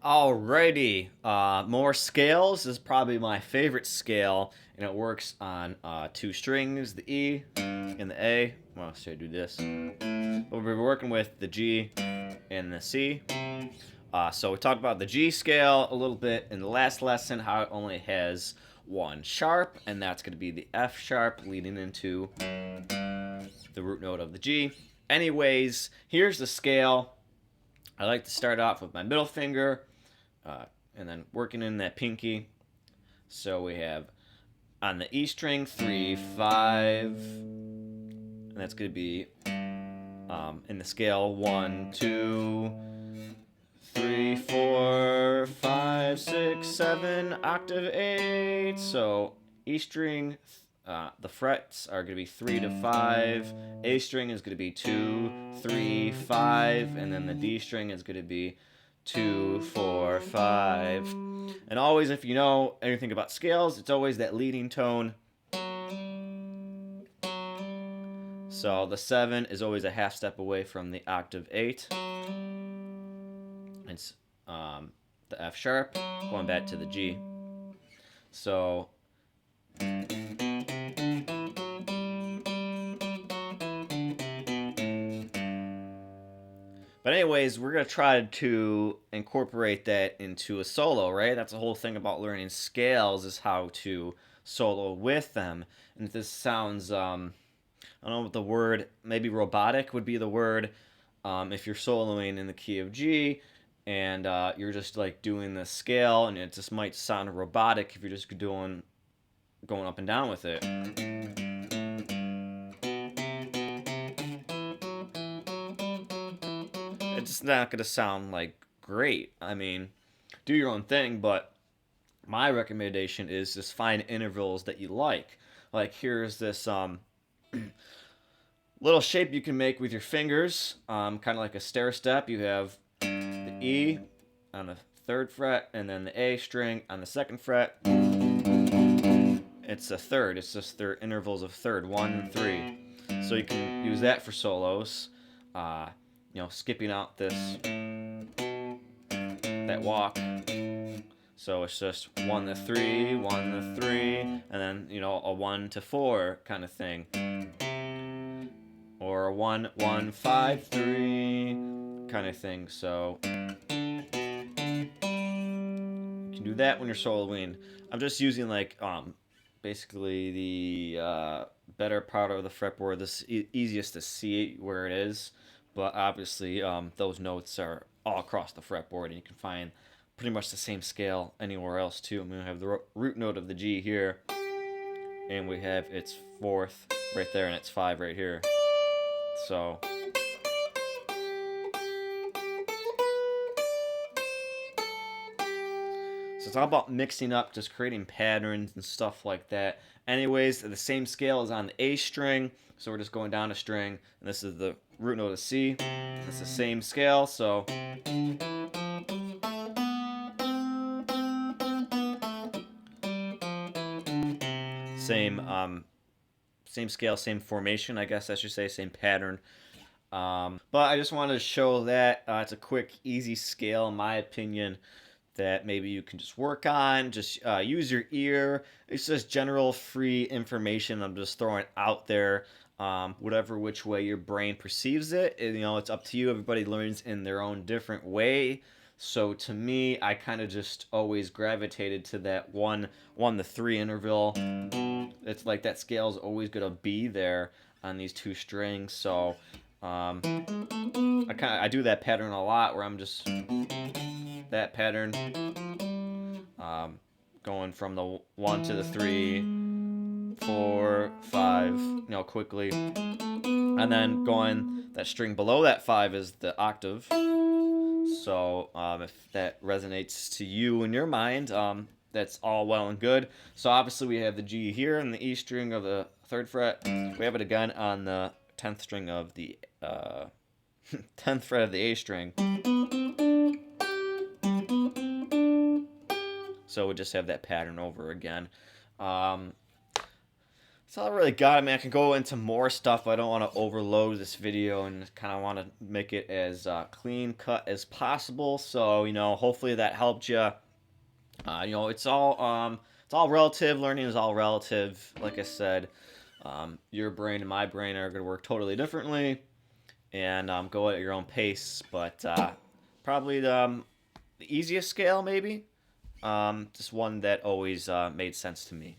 Alrighty, more scales is probably my favorite scale, and it works on two strings, the E and the A. Well, should I do this? We'll be working with the G and the C. So we talked about the G scale a little bit in the last lesson, how it only has one sharp, and that's going to be the F sharp leading into the root note of the G. Anyways, here's the scale. I like to start off with my middle finger, and then working in that pinky. So we have on the E string 3, 5, and that's going to be in the scale 1, 2, 3, 4, 5, 6, 7, octave 8. So E string, the frets are going to be 3 to 5. A string is going to be 2, 3, 5, and then the D string is going to be 2, 4, 5. And always, if you know anything about scales, it's always that leading tone. So the 7 is always a half step away from the octave 8. It's the F sharp going back to the G. So but anyways, we're going to try to incorporate that into a solo, right? That's the whole thing about learning scales, is how to solo with them. And if this sounds, I don't know what the word, maybe robotic would be the word. If you're soloing in the key of G and you're just like doing the scale, and it just might sound robotic if you're just going up and down with it. It's not going to sound like great. I mean, do your own thing, but my recommendation is just find intervals that you like. Like here's this little shape you can make with your fingers, kind of like a stair step. You have the E on the third fret, and then the A string on the second fret. It's a third. It's just their intervals of third, 1 and 3. So you can use that for solos. Skipping out that walk. So it's just 1 to 3, 1 to 3, and then a 1 to 4 kind of thing, or a 1 1 5 3 kind of thing. So you can do that when you're soloing. I'm just using basically the better part of the fretboard. This easiest to see where it is, but obviously those notes are all across the fretboard, and you can find pretty much the same scale anywhere else too. I'm gonna have the root note of the G here, and we have its fourth right there, and its 5 right here. So it's all about mixing up, just creating patterns and stuff like that. Anyways, the same scale is on the A string, so we're just going down a string, and this is the root note of C. It's the same scale, so same scale, same formation, I guess I should say, same pattern. But I just wanted to show that it's a quick, easy scale, in my opinion, that maybe you can just work on. Just use your ear. It's just general free information. I'm just throwing it out there. Whatever which way your brain perceives it, it's up to you. Everybody learns in their own different way. So to me, I kind of just always gravitated to that 1 to 3 interval. It's like that scale is always gonna be there on these two strings. So I do that pattern a lot, where I'm just that pattern, going from the 1 to the 3, 4, 5, quickly, and then going that string below that 5 is the octave. So if that resonates to you in your mind, that's all well and good. So obviously we have the G here and the E string of the 3rd fret. We have it again on the 10th string of the 10th fret of the A string. So we just have that pattern over again. That's all I really got. I mean, I can go into more stuff, but I don't want to overload this video and kind of want to make it as clean cut as possible. So, hopefully that helped you. It's all relative. Learning is all relative. Like I said, your brain and my brain are going to work totally differently, and go at your own pace. But probably the easiest scale, maybe. Just one that always made sense to me.